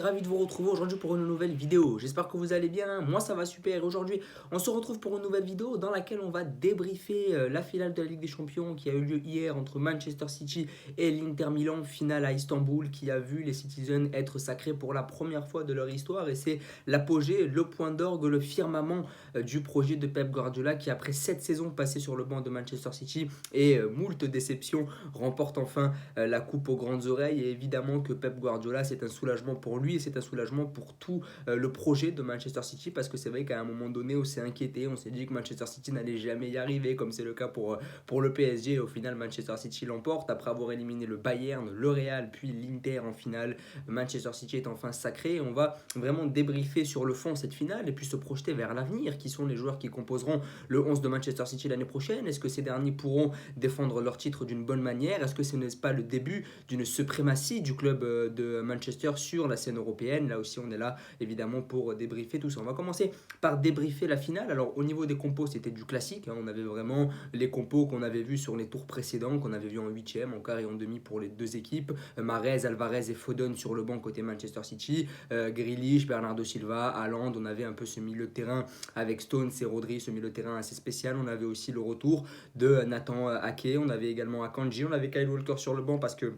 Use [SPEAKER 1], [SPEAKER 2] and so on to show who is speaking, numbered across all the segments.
[SPEAKER 1] ravi de vous retrouver aujourd'hui pour une nouvelle vidéo. J'espère que vous allez bien, moi ça va super. Aujourd'hui, on se retrouve pour une nouvelle vidéo dans laquelle on va débriefer la finale de la Ligue des Champions qui a eu lieu hier entre Manchester City et l'Inter Milan, finale à Istanbul qui a vu les Citizens être sacrés pour la première fois de leur histoire. Et c'est l'apogée, le point d'orgue, le firmament du projet de Pep Guardiola qui, après 7 saisons passées sur le banc de Manchester City et moult déceptions, remporte enfin la coupe aux grandes oreilles. Et évidemment que Pep Guardiola, c'est un soulagement pour lui et c'est un soulagement pour tout le projet de Manchester City, parce que c'est vrai qu'à un moment donné on s'est inquiété, on s'est dit que Manchester City n'allait jamais y arriver comme c'est le cas pour le PSG. Et au final Manchester City l'emporte après avoir éliminé le Bayern, le Real puis l'Inter en finale. Manchester City est enfin sacré et on va vraiment débriefer sur le fond cette finale et puis se projeter vers l'avenir. Qui sont les joueurs qui composeront le 11 de Manchester City l'année prochaine? Est-ce que ces derniers pourront défendre leur titre d'une bonne manière? Est-ce que ce n'est pas le début d'une suprématie du club de Manchester sur la scène européenne? Là aussi on est là évidemment pour débriefer tout ça. On va commencer par débriefer la finale. Alors au niveau des compos, c'était du classique, hein. On avait vraiment les compos qu'on avait vus sur les tours précédents, qu'on avait vus en huitième, en quart et en demi pour les deux équipes. Mahrez, Alvarez et Foden sur le banc côté Manchester City, Grealish, Bernardo Silva, Haaland. On avait un peu ce milieu de terrain avec Stones et Rodri, ce milieu de terrain assez spécial. On avait aussi le retour de Nathan Ake, on avait également Akanji, on avait Kyle Walker sur le banc parce que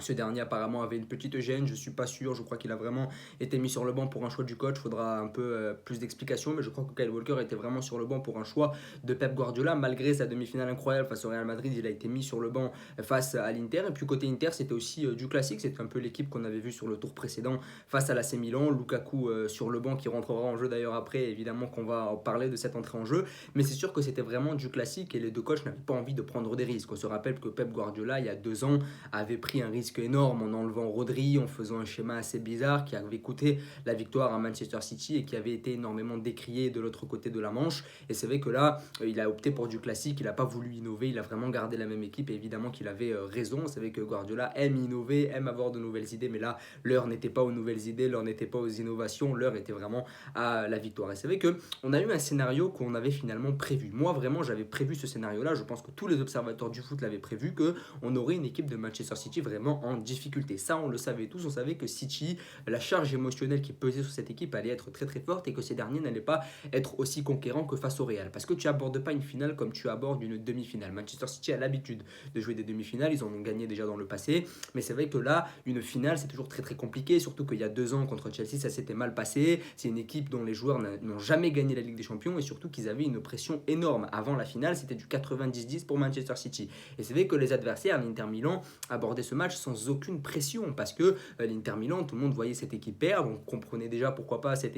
[SPEAKER 1] ce dernier apparemment avait une petite gêne, je ne suis pas sûr, je crois qu'il a vraiment été mis sur le banc pour un choix du coach, il faudra un peu plus d'explications, mais je crois que Kyle Walker était vraiment sur le banc pour un choix de Pep Guardiola. Malgré sa demi-finale incroyable face au Real Madrid, il a été mis sur le banc face à l'Inter. Et puis côté Inter, c'était aussi du classique, c'était un peu l'équipe qu'on avait vue sur le tour précédent face à l'AC Milan. Lukaku sur le banc qui rentrera en jeu d'ailleurs après, évidemment qu'on va en parler de cette entrée en jeu, mais c'est sûr que c'était vraiment du classique et les deux coachs n'avaient pas envie de prendre des risques. On se rappelle que Pep Guardiola, il y a 2 ans, avait pris un risque énorme en enlevant Rodri, en faisant un schéma assez bizarre qui avait coûté la victoire à Manchester City et qui avait été énormément décrié de l'autre côté de la Manche. Et c'est vrai que là, il a opté pour du classique, il n'a pas voulu innover, il a vraiment gardé la même équipe et évidemment qu'il avait raison. C'est vrai que Guardiola aime innover, aime avoir de nouvelles idées, mais là, l'heure n'était pas aux nouvelles idées, l'heure n'était pas aux innovations, l'heure était vraiment à la victoire. Et c'est vrai qu'on a eu un scénario qu'on avait finalement prévu. Moi, vraiment, j'avais prévu ce scénario-là. Je pense que tous les observateurs du foot l'avaient prévu, qu'on aurait une équipe de Manchester City vraiment en difficulté. Ça, on le savait tous, on savait que City, la charge émotionnelle qui pesait sur cette équipe allait être très très forte et que ces derniers n'allaient pas être aussi conquérants que face au Real. Parce que tu abordes pas une finale comme tu abordes une demi-finale. Manchester City a l'habitude de jouer des demi-finales, ils en ont gagné déjà dans le passé, mais c'est vrai que là, une finale, c'est toujours très très compliqué, surtout qu'il y a 2 ans contre Chelsea, ça s'était mal passé. C'est une équipe dont les joueurs n'ont jamais gagné la Ligue des Champions et surtout qu'ils avaient une pression énorme. Avant la finale, c'était du 90-10 pour Manchester City. Et c'est vrai que les adversaires, l'Inter Milan, abordaient ce match sans aucune pression parce que l'Inter Milan, tout le monde voyait cette équipe perdre, on comprenait déjà pourquoi cette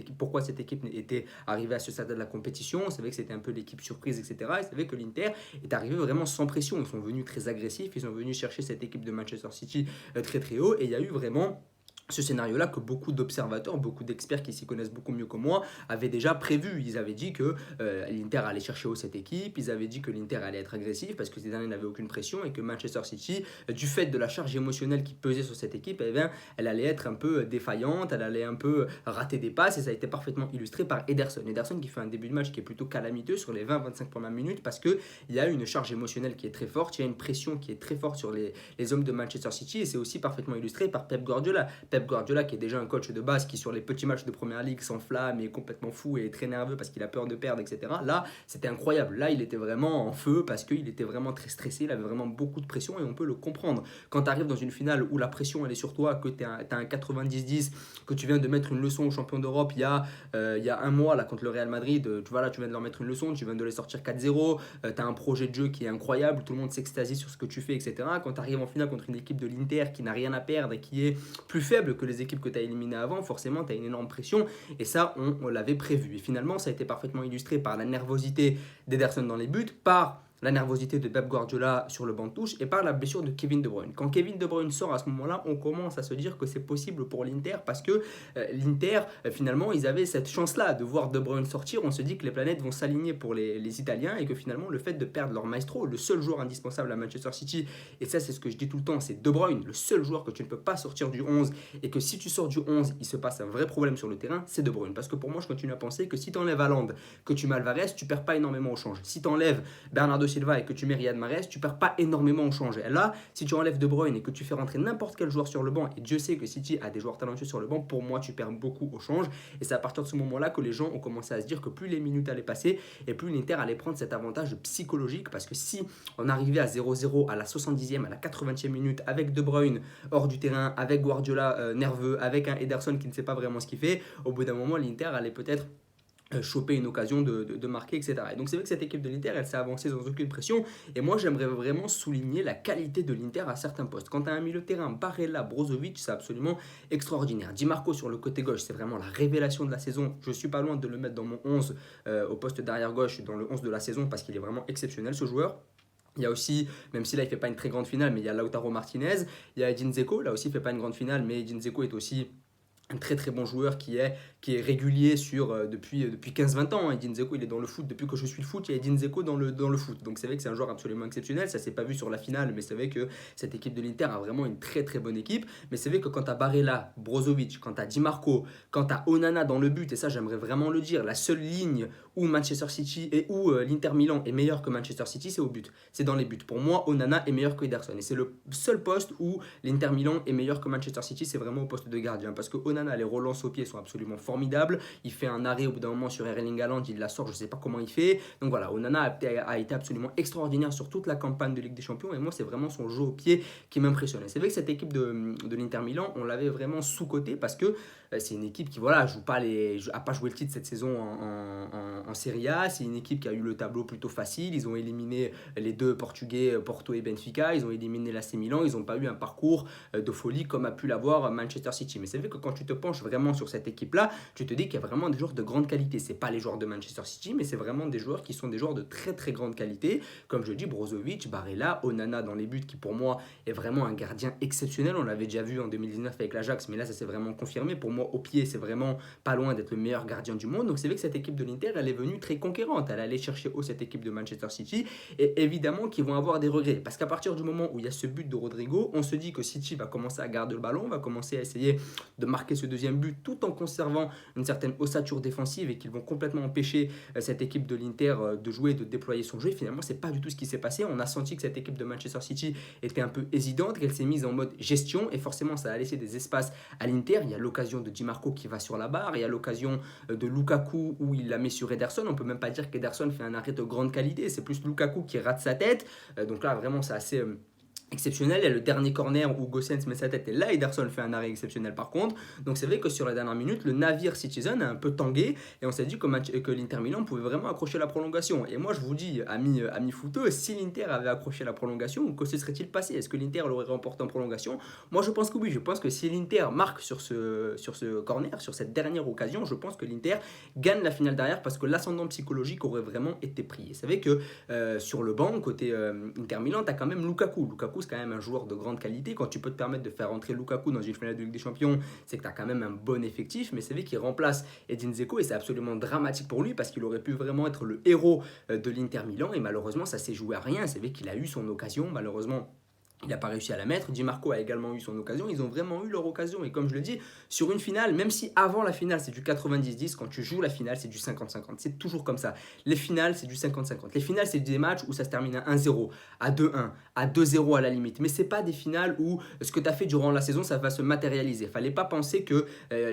[SPEAKER 1] équipe était arrivée à ce stade de la compétition. C'est vrai que c'était un peu l'équipe surprise, etc. Et c'est vrai que l'Inter est arrivé vraiment sans pression, ils sont venus très agressifs, ils sont venus chercher cette équipe de Manchester City très très haut et il y a eu vraiment ce scénario-là que beaucoup d'observateurs, beaucoup d'experts qui s'y connaissent beaucoup mieux que moi avaient déjà prévu. Ils avaient dit que l'Inter allait chercher haut cette équipe, ils avaient dit que l'Inter allait être agressif parce que ces derniers n'avaient aucune pression et que Manchester City, du fait de la charge émotionnelle qui pesait sur cette équipe, eh bien, elle allait être un peu défaillante, elle allait un peu rater des passes et ça a été parfaitement illustré par Ederson. Ederson qui fait un début de match qui est plutôt calamiteux sur les 20-25 premières minutes parce qu'il y a une charge émotionnelle qui est très forte, il y a une pression qui est très forte sur les hommes de Manchester City et c'est aussi parfaitement illustré par Pep Guardiola. Pep Guardiola qui est déjà un coach de base qui sur les petits matchs de première ligue s'enflamme et est complètement fou et est très nerveux parce qu'il a peur de perdre, etc. Là c'était incroyable, là il était vraiment en feu parce qu'il était vraiment très stressé, il avait vraiment beaucoup de pression et on peut le comprendre. Quand tu arrives dans une finale où la pression elle est sur toi, que tu as un 90-10, que tu viens de mettre une leçon aux champions d'Europe il y a un mois là contre le Real Madrid, tu vois là tu viens de leur mettre une leçon, tu viens de les sortir 4-0, tu as un projet de jeu qui est incroyable, tout le monde s'extasie sur ce que tu fais, etc. Quand tu arrives en finale contre une équipe de l'Inter qui n'a rien à perdre et qui est plus faible que les équipes que tu as éliminées avant, forcément tu as une énorme pression et ça on l'avait prévu. Et finalement ça a été parfaitement illustré par la nervosité d'Ederson dans les buts, par la nervosité de Pep Guardiola sur le banc de touche et par la blessure de Kevin De Bruyne. Quand Kevin De Bruyne sort à ce moment-là, on commence à se dire que c'est possible pour l'Inter parce que l'Inter, finalement, ils avaient cette chance-là de voir De Bruyne sortir. On se dit que les planètes vont s'aligner pour les Italiens et que finalement, le fait de perdre leur maestro, le seul joueur indispensable à Manchester City, et ça c'est ce que je dis tout le temps, c'est De Bruyne, le seul joueur que tu ne peux pas sortir du 11 et que si tu sors du 11, il se passe un vrai problème sur le terrain, c'est De Bruyne. Parce que pour moi, je continue à penser que si tu enlèves Haaland, que tu mets Alvarez, tu perds pas énormément au change. Si tu enlèves Bernardo Silva et que tu mets Riyad Mahrez, tu perds pas énormément au change. Et là, si tu enlèves De Bruyne et que tu fais rentrer n'importe quel joueur sur le banc, et Dieu sait que City a des joueurs talentueux sur le banc, pour moi, tu perds beaucoup au change. Et c'est à partir de ce moment-là que les gens ont commencé à se dire que plus les minutes allaient passer et plus l'Inter allait prendre cet avantage psychologique. Parce que si on arrivait à 0-0 à la 70e, à la 80e minute, avec De Bruyne hors du terrain, avec Guardiola nerveux, avec un Ederson qui ne sait pas vraiment ce qu'il fait, au bout d'un moment, l'Inter allait peut-être choper une occasion de marquer, etc. Et donc c'est vrai que cette équipe de l'Inter, elle s'est avancée sans aucune pression. Et moi, j'aimerais vraiment souligner la qualité de l'Inter à certains postes. Quand tu as un milieu de terrain, Barella, Brozovic, c'est absolument extraordinaire. Di Marco sur le côté gauche, c'est vraiment la révélation de la saison. Je suis pas loin de le mettre dans mon 11 au poste d'arrière gauche, dans le 11 de la saison, parce qu'il est vraiment exceptionnel ce joueur. Il y a aussi, même si là il ne fait pas une très grande finale, mais il y a Lautaro Martinez, il y a Edin Dzeko, là aussi il ne fait pas une grande finale, mais Edin Dzeko est aussi un très très bon joueur qui est régulier depuis 15-20 ans. Edin Dzeko, il est dans le foot depuis que je suis le foot, il y a Edin Dzeko dans le foot. Donc c'est vrai que c'est un joueur absolument exceptionnel. Ça s'est pas vu sur la finale, mais c'est vrai que cette équipe de l'Inter a vraiment une très très bonne équipe. Mais c'est vrai que quand tu as Barella, Brozovic, quand tu as Di Marco, quand tu as Onana dans le but, et ça j'aimerais vraiment le dire, la seule ligne où Manchester City et où l'Inter Milan est meilleur que Manchester City, c'est au but. C'est dans les buts. Pour moi, Onana est meilleur que Ederson. Et c'est le seul poste où l'Inter Milan est meilleur que Manchester City, c'est vraiment au poste de gardien. Parce que Onana, les relances au pied sont absolument formidables. Il fait un arrêt au bout d'un moment sur Erling Haaland, il la sort, je ne sais pas comment il fait. Donc voilà, Onana a été absolument extraordinaire sur toute la campagne de Ligue des Champions. Et moi, c'est vraiment son jeu au pied qui m'impressionnait. C'est vrai que cette équipe de l'Inter Milan, on l'avait vraiment sous-cotée parce que c'est une équipe qui voilà, a pas joué le titre cette saison en Serie A. C'est une équipe qui a eu le tableau plutôt facile. Ils ont éliminé les deux Portugais, Porto et Benfica. Ils ont éliminé l'AC Milan. Ils n'ont pas eu un parcours de folie comme a pu l'avoir Manchester City. Mais c'est vrai que quand tu te penches vraiment sur cette équipe-là, tu te dis qu'il y a vraiment des joueurs de grande qualité. C'est pas les joueurs de Manchester City, mais c'est vraiment des joueurs qui sont des joueurs de très très grande qualité. Comme je dis, Brozovic, Barella, Onana dans les buts, qui pour moi est vraiment un gardien exceptionnel. On l'avait déjà vu en 2019 avec l'Ajax, mais là ça s'est vraiment confirmé. Pour moi, au pied, c'est vraiment pas loin d'être le meilleur gardien du monde. Donc c'est vrai que cette équipe de l'Inter, elle est venue très conquérante. Elle allait chercher haut cette équipe de Manchester City. Et évidemment qu'ils vont avoir des regrets. Parce qu'à partir du moment où il y a ce but de Rodrigo, on se dit que City va commencer à garder le ballon, va commencer à essayer de marquer ce deuxième but tout en conservant une certaine ossature défensive et qu'ils vont complètement empêcher cette équipe de l'Inter de jouer, de déployer son jeu. Et finalement, c'est pas du tout ce qui s'est passé. On a senti que cette équipe de Manchester City était un peu hésitante, qu'elle s'est mise en mode gestion et forcément ça a laissé des espaces à l'Inter. Il y a l'occasion de Di Marco qui va sur la barre, il y a l'occasion de Lukaku où il la met sur Ederson. On peut même pas dire qu'Ederson fait un arrêt de grande qualité, c'est plus Lukaku qui rate sa tête. Donc là vraiment c'est assez exceptionnel. Il y a le dernier corner où Gossens met sa tête et là Ederson fait un arrêt exceptionnel par contre. Donc c'est vrai que sur la dernière minute, le navire Citizen a un peu tangué et on s'est dit que l'Inter Milan pouvait vraiment accrocher la prolongation. Et moi je vous dis, amis footeux, si l'Inter avait accroché la prolongation, que se serait-il passé? Est-ce que l'Inter l'aurait remporté en prolongation? Moi je pense que oui, je pense que si l'Inter marque sur ce corner, sur cette dernière occasion, je pense que l'Inter gagne la finale derrière parce que l'ascendant psychologique aurait vraiment été pris. Et c'est vrai que sur le banc, côté Inter Milan, tu as quand même Lukaku, c'est quand même un joueur de grande qualité. Quand tu peux te permettre de faire rentrer Lukaku dans une finale de Ligue des Champions, c'est que tu as quand même un bon effectif. Mais c'est vrai qu'il remplace Edin Dzeko et c'est absolument dramatique pour lui parce qu'il aurait pu vraiment être le héros de l'Inter Milan. Et malheureusement, ça s'est joué à rien. C'est vrai qu'il a eu son occasion. Malheureusement, il n'a pas réussi à la mettre. Di Marco a également eu son occasion. Ils ont vraiment eu leur occasion. Et comme je le dis, sur une finale, même si avant la finale, c'est du 90-10, quand tu joues la finale, c'est du 50-50. C'est toujours comme ça. Les finales, c'est du 50-50. Les finales, c'est des matchs où ça se termine à 1-0, à 2-1, à 2-0 à la limite. Mais ce n'est pas des finales où ce que tu as fait durant la saison, ça va se matérialiser. Il ne fallait pas penser que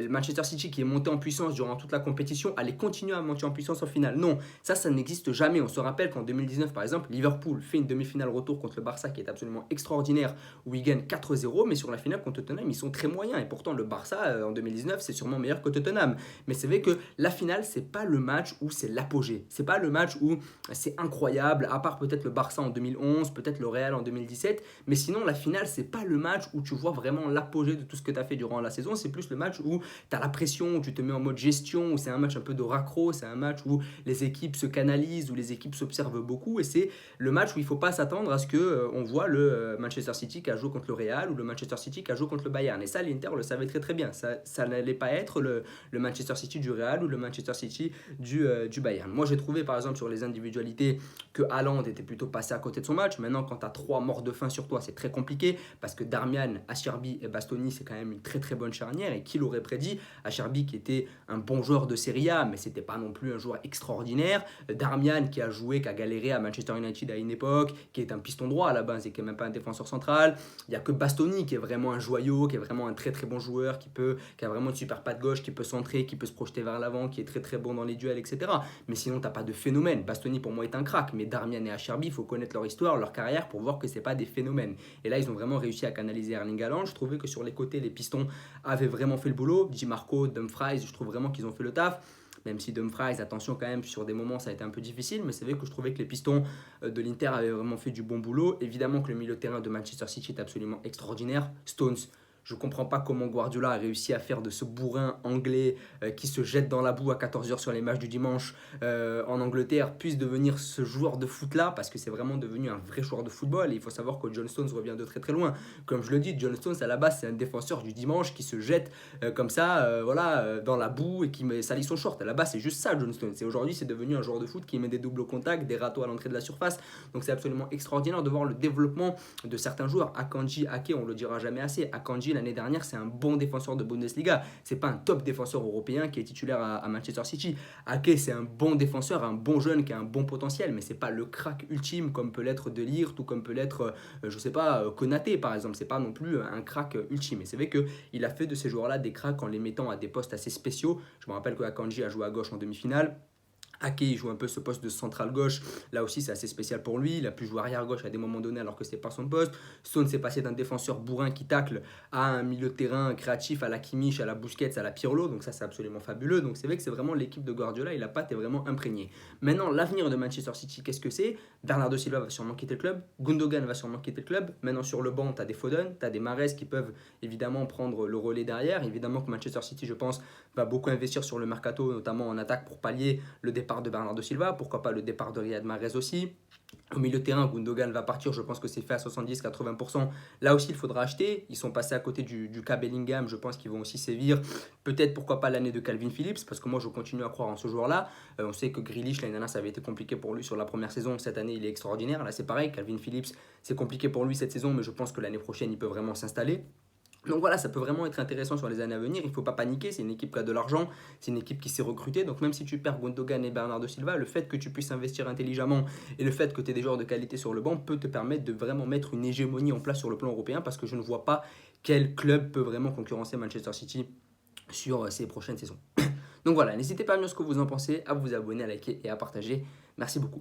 [SPEAKER 1] Manchester City, qui est monté en puissance durant toute la compétition, allait continuer à monter en puissance en finale. Non, ça n'existe jamais. On se rappelle qu'en 2019, par exemple, Liverpool fait une demi-finale retour contre le Barça qui est absolument extraordinaire où ils gagnent 4-0, mais sur la finale contre Tottenham, ils sont très moyens. Et pourtant, le Barça, en 2019, c'est sûrement meilleur que Tottenham. Mais c'est vrai que la finale, c'est pas le match où c'est l'apogée. C'est pas le match où c'est incroyable, à part peut-être le Barça en 2011, peut-être le Real en 2017. Mais sinon, la finale, c'est pas le match où tu vois vraiment l'apogée de tout ce que tu as fait durant la saison. C'est plus le match où tu as la pression, où tu te mets en mode gestion, où c'est un match un peu de raccro, c'est un match où les équipes se canalisent, où les équipes s'observent beaucoup. Et c'est le match où il ne faut pas s'attendre à ce qu'on voit le Manchester City qui a joué contre le Real ou le Manchester City qui a joué contre le Bayern. Et ça, l'Inter le savait très très bien. Ça n'allait pas être le Manchester City du Real ou le Manchester City du Bayern. Moi, j'ai trouvé par exemple sur les individualités que Haaland était plutôt passé à côté de son match. Maintenant, quand tu as 3 morts de faim sur toi, c'est très compliqué parce que Darmian, Acerbi et Bastoni, c'est quand même une très très bonne charnière. Et qui l'aurait prédit? Acerbi qui était un bon joueur de Serie A, mais c'était pas non plus un joueur extraordinaire. Darmian qui a joué, qui a galéré à Manchester United à une époque, qui est un piston droit à la base et qui n'est même pas un défenseur central. Il n'y a que Bastoni qui est vraiment un joyau, qui est vraiment un très très bon joueur, qui a vraiment une super patte gauche, qui peut centrer, qui peut se projeter vers l'avant, qui est très très bon dans les duels, etc. Mais sinon, tu n'as pas de phénomène. Bastoni pour moi est un crack, mais Darmian et Acerbi, il faut connaître leur histoire, leur carrière pour voir que c'est pas des phénomènes. Et là, ils ont vraiment réussi à canaliser Erling Haaland. Je trouvais que sur les côtés, les pistons avaient vraiment fait le boulot. Di Marco, Dumfries, je trouve vraiment qu'ils ont fait le taf. Même si Dumfries, attention quand même, sur des moments ça a été un peu difficile, mais c'est vrai que je trouvais que les pistons de l'Inter avaient vraiment fait du bon boulot. Évidemment que le milieu de terrain de Manchester City est absolument extraordinaire. Stones, je ne comprends pas comment Guardiola a réussi à faire de ce bourrin anglais qui se jette dans la boue à 14h sur les matchs du dimanche en Angleterre puisse devenir ce joueur de foot là, parce que c'est vraiment devenu un vrai joueur de football. Et il faut savoir que John Stones revient de très très loin. Comme je le dis, John Stones à la base c'est un défenseur du dimanche qui se jette comme ça dans la boue et qui salit son short. À la base c'est juste ça John Stones. Et aujourd'hui c'est devenu un joueur de foot qui met des doubles contacts, des râteaux à l'entrée de la surface. Donc c'est absolument extraordinaire de voir le développement de certains joueurs. Akanji, Ake, on le dira jamais assez. Akanji l'année dernière c'est un bon défenseur de Bundesliga. C'est pas un top défenseur européen qui est titulaire à Manchester City. Ake c'est un bon défenseur, un bon jeune qui a un bon potentiel, mais c'est pas le crack ultime comme peut l'être De Ligt ou comme peut l'être je sais pas Konaté par exemple. C'est pas non plus un crack ultime. Et c'est vrai que il a fait de ces joueurs là des cracks en les mettant à des postes assez spéciaux. Je me rappelle que Akanji a joué à gauche en demi-finale. Ake, il joue un peu ce poste de central gauche. Là aussi, c'est assez spécial pour lui. Il a pu jouer arrière gauche à des moments donnés alors que ce n'est pas son poste. Stone s'est passé d'un défenseur bourrin qui tacle à un milieu de terrain créatif à la Kimmich, à la Busquets, à la Pirlo. Donc ça, c'est absolument fabuleux. Donc c'est vrai que c'est vraiment l'équipe de Guardiola et la patte est vraiment imprégnée. Maintenant, l'avenir de Manchester City, qu'est-ce que c'est? Bernardo Silva va sûrement quitter le club. Gundogan va sûrement quitter le club. Maintenant, sur le banc, tu as des Foden, tu as des Mahrez qui peuvent évidemment prendre le relais derrière. Évidemment que Manchester City, je pense, va beaucoup investir sur le mercato, notamment en attaque pour pallier le départ de Bernardo Silva, pourquoi pas le départ de Riyad Mahrez aussi. Au milieu de terrain, Gundogan va partir, je pense que c'est fait à 70-80%. Là aussi, il faudra acheter. Ils sont passés à côté du cas Bellingham, je pense qu'ils vont aussi sévir. Peut-être, pourquoi pas l'année de Calvin Phillips, parce que moi, je continue à croire en ce joueur-là. On sait que Grealish, l'année dernière, ça avait été compliqué pour lui sur la première saison. Cette année, il est extraordinaire. Là, c'est pareil, Calvin Phillips, c'est compliqué pour lui cette saison, mais je pense que l'année prochaine, il peut vraiment s'installer. Donc voilà, ça peut vraiment être intéressant sur les années à venir. Il ne faut pas paniquer, c'est une équipe qui a de l'argent, c'est une équipe qui s'est recrutée. Donc même si tu perds Gundogan et Bernardo Silva, le fait que tu puisses investir intelligemment et le fait que tu aies des joueurs de qualité sur le banc peut te permettre de vraiment mettre une hégémonie en place sur le plan européen, parce que je ne vois pas quel club peut vraiment concurrencer Manchester City sur ces prochaines saisons. Donc voilà, n'hésitez pas à me dire ce que vous en pensez, à vous abonner, à liker et à partager. Merci beaucoup.